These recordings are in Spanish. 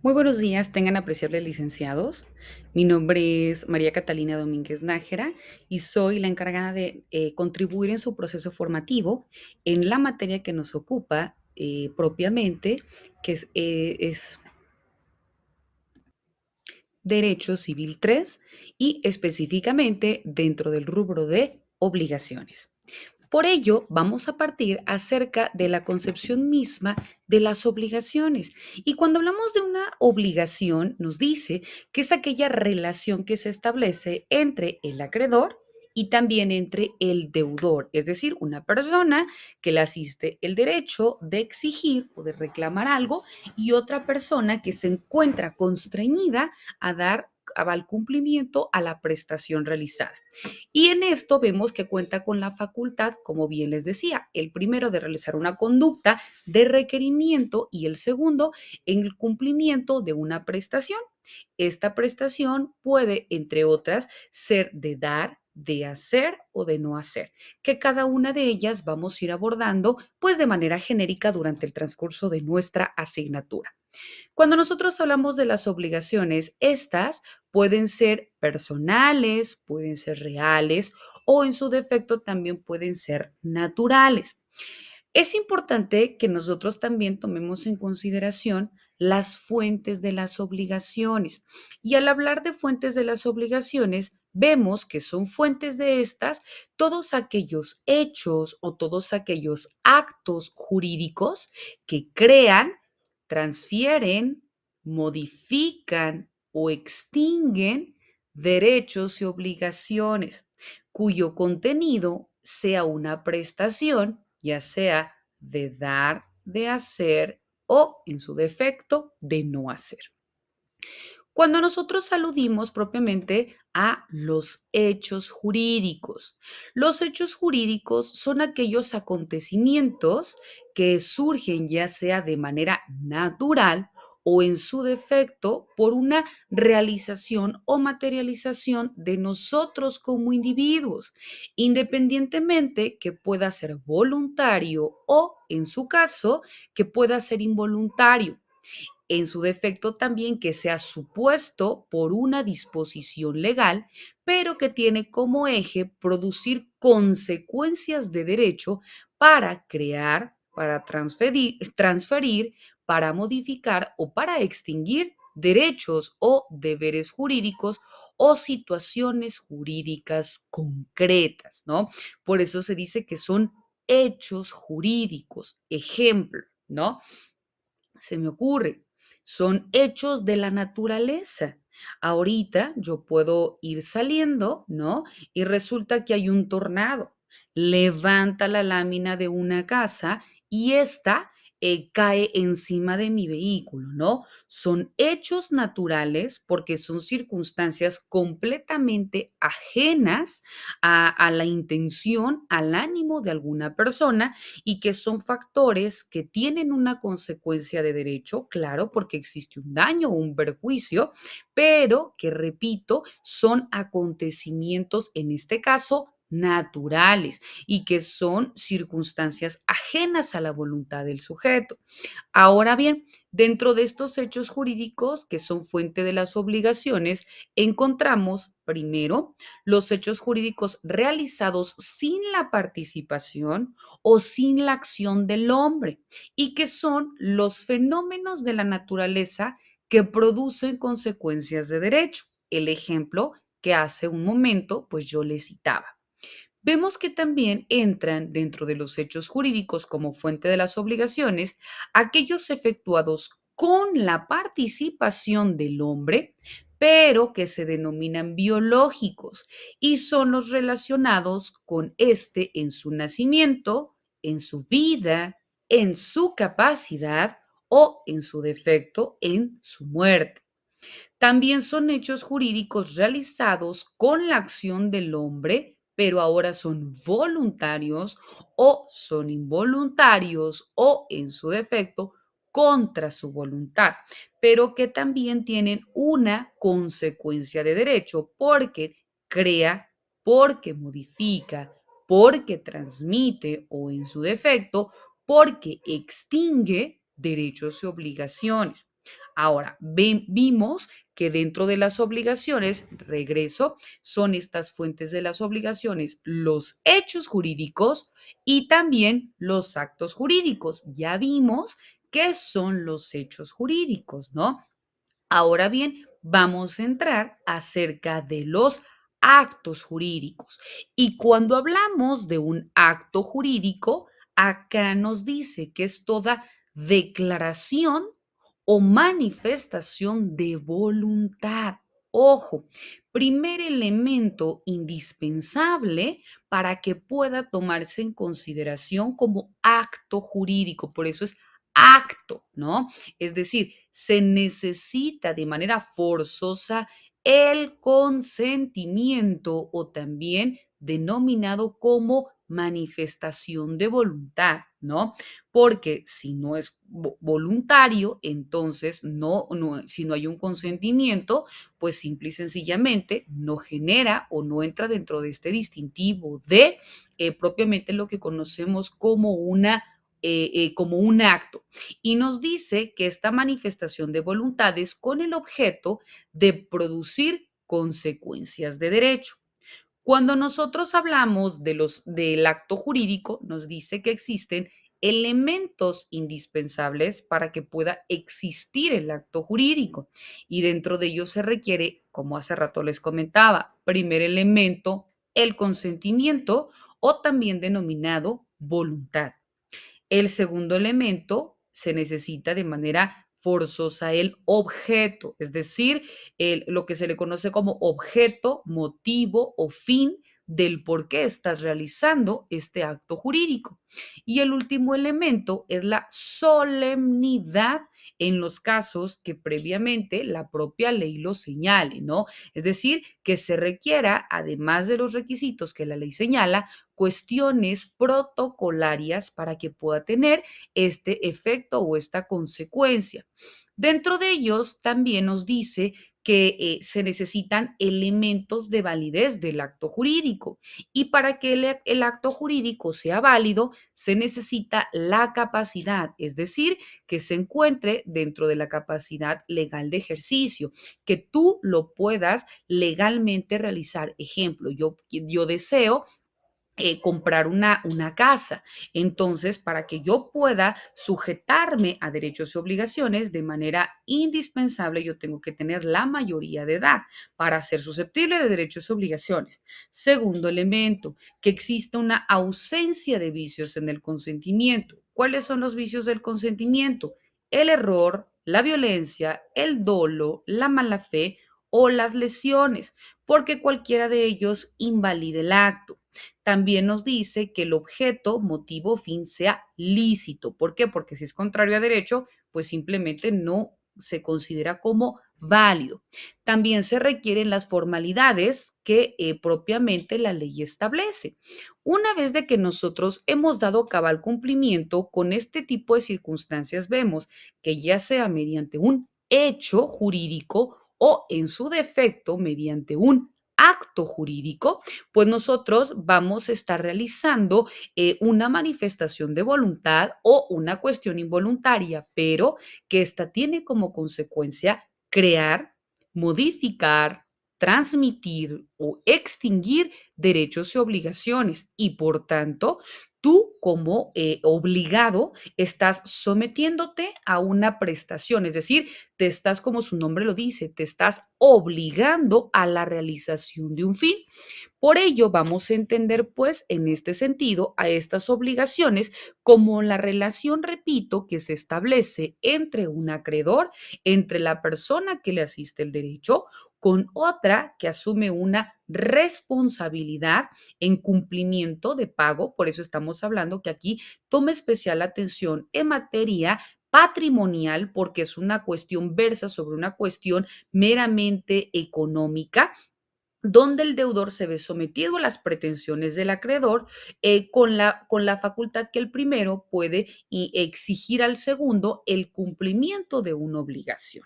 Muy buenos días, tengan apreciables licenciados. Mi nombre es María Catalina Domínguez Nájera y soy la encargada de contribuir en su proceso formativo en la materia que nos ocupa propiamente, que es Derecho Civil 3 y específicamente dentro del rubro de obligaciones. Por ello, vamos a partir acerca de la concepción misma de las obligaciones. Y cuando hablamos de una obligación, nos dice que es aquella relación que se establece entre el acreedor y también entre el deudor, es decir, una persona que le asiste el derecho de exigir o de reclamar algo y otra persona que se encuentra constreñida a dar al cumplimiento a la prestación realizada. Y en esto vemos que cuenta con la facultad, como bien les decía, el primero de realizar una conducta de requerimiento y el segundo en el cumplimiento de una prestación. Esta prestación puede, entre otras, ser de dar, de hacer o de no hacer, que cada una de ellas vamos a ir abordando pues de manera genérica durante el transcurso de nuestra asignatura. Cuando nosotros hablamos de las obligaciones, estas pueden ser personales, pueden ser reales o en su defecto también pueden ser naturales. Es importante que nosotros también tomemos en consideración las fuentes de las obligaciones. Y al hablar de fuentes de las obligaciones, vemos que son fuentes de estas todos aquellos hechos o todos aquellos actos jurídicos que crean, transfieren, modifican o extinguen derechos y obligaciones cuyo contenido sea una prestación, ya sea de dar, de hacer o, en su defecto, de no hacer. Cuando nosotros aludimos propiamente a los hechos jurídicos son aquellos acontecimientos que surgen ya sea de manera natural o en su defecto por una realización o materialización de nosotros como individuos, independientemente que pueda ser voluntario o, en su caso, que pueda ser involuntario en su defecto también que sea supuesto por una disposición legal, pero que tiene como eje producir consecuencias de derecho para crear, para transferir, para modificar o para extinguir derechos o deberes jurídicos o situaciones jurídicas concretas, ¿no? Por eso se dice que son hechos jurídicos. Ejemplo, ¿no? Se me ocurre, son hechos de la naturaleza. Ahorita yo puedo ir saliendo, ¿no? Y resulta que hay un tornado. Levanta la lámina de una casa y esta cae encima de mi vehículo, ¿no? Son hechos naturales porque son circunstancias completamente ajenas a la intención, al ánimo de alguna persona y que son factores que tienen una consecuencia de derecho, claro, porque existe un daño o un perjuicio, pero que, repito, son acontecimientos, en este caso, naturales y que son circunstancias ajenas a la voluntad del sujeto. Ahora bien, dentro de estos hechos jurídicos que son fuente de las obligaciones, encontramos primero los hechos jurídicos realizados sin la participación o sin la acción del hombre y que son los fenómenos de la naturaleza que producen consecuencias de derecho. El ejemplo que hace un momento, pues yo le citaba. Vemos que también entran dentro de los hechos jurídicos como fuente de las obligaciones aquellos efectuados con la participación del hombre, pero que se denominan biológicos y son los relacionados con este en su nacimiento, en su vida, en su capacidad o en su defecto, en su muerte. También son hechos jurídicos realizados con la acción del hombre, pero ahora son voluntarios o son involuntarios o, en su defecto, contra su voluntad, pero que también tienen una consecuencia de derecho porque crea, porque modifica, porque transmite o, en su defecto, porque extingue derechos y obligaciones. Ahora, vimos que dentro de las obligaciones, regreso, son estas fuentes de las obligaciones, los hechos jurídicos y también los actos jurídicos. Ya vimos qué son los hechos jurídicos, ¿no? Ahora bien, vamos a entrar acerca de los actos jurídicos. Y cuando hablamos de un acto jurídico, acá nos dice que es toda declaración o manifestación de voluntad. Ojo, primer elemento indispensable para que pueda tomarse en consideración como acto jurídico. Por eso es acto, ¿no? Es decir, se necesita de manera forzosa el consentimiento o también denominado como manifestación de voluntad, ¿no? Porque si no es voluntario, entonces si no hay un consentimiento, pues simple y sencillamente no genera o no entra dentro de este distintivo de propiamente lo que conocemos como un acto y nos dice que esta manifestación de voluntades con el objeto de producir consecuencias de derecho. Cuando nosotros hablamos del acto jurídico, nos dice que existen elementos indispensables para que pueda existir el acto jurídico y dentro de ellos se requiere, como hace rato les comentaba, primer elemento, el consentimiento o también denominado voluntad. El segundo elemento se necesita de manera forzosa el objeto, es decir, lo que se le conoce como objeto, motivo o fin del por qué estás realizando este acto jurídico. Y el último elemento es la solemnidad en los casos que previamente la propia ley lo señale, ¿no? Es decir, que se requiera, además de los requisitos que la ley señala, cuestiones protocolarias para que pueda tener este efecto o esta consecuencia. Dentro de ellos también nos dice que se necesitan elementos de validez del acto jurídico y para que el acto jurídico sea válido se necesita la capacidad, es decir, que se encuentre dentro de la capacidad legal de ejercicio, que tú lo puedas legalmente realizar. Ejemplo, yo deseo comprar una casa. Entonces, para que yo pueda sujetarme a derechos y obligaciones de manera indispensable, yo tengo que tener la mayoría de edad para ser susceptible de derechos y obligaciones. Segundo elemento, que exista una ausencia de vicios en el consentimiento. ¿Cuáles son los vicios del consentimiento? El error, la violencia, el dolo, la mala fe o las lesiones, porque cualquiera de ellos invalida el acto. También nos dice que el objeto, motivo, fin sea lícito. ¿Por qué? Porque si es contrario a derecho, pues simplemente no se considera como válido. También se requieren las formalidades que propiamente la ley establece. Una vez de que nosotros hemos dado cabal cumplimiento con este tipo de circunstancias, vemos que ya sea mediante un hecho jurídico o en su defecto mediante un acto jurídico, pues nosotros vamos a estar realizando una manifestación de voluntad o una cuestión involuntaria, pero que esta tiene como consecuencia crear, modificar, transmitir o extinguir derechos y obligaciones. Y por tanto, tú como obligado estás sometiéndote a una prestación, es decir, te estás, como su nombre lo dice, te estás obligando a la realización de un fin. Por ello, vamos a entender, pues, en este sentido, a estas obligaciones como la relación, repito, que se establece entre un acreedor, entre la persona que le asiste el derecho, con otra que asume una responsabilidad en cumplimiento de pago. Por eso estamos hablando que aquí toma especial atención en materia patrimonial, porque es una cuestión versa sobre una cuestión meramente económica donde el deudor se ve sometido a las pretensiones del acreedor con la facultad que el primero puede exigir al segundo el cumplimiento de una obligación.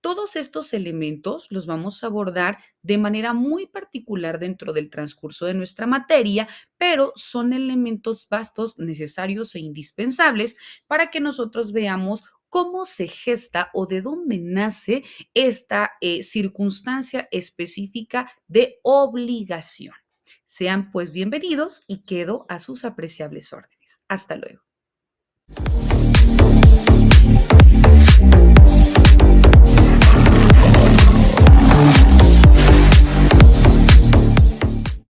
Todos estos elementos los vamos a abordar de manera muy particular dentro del transcurso de nuestra materia, pero son elementos vastos, necesarios e indispensables para que nosotros veamos cómo se gesta o de dónde nace esta circunstancia específica de obligación. Sean pues bienvenidos y quedo a sus apreciables órdenes. Hasta luego.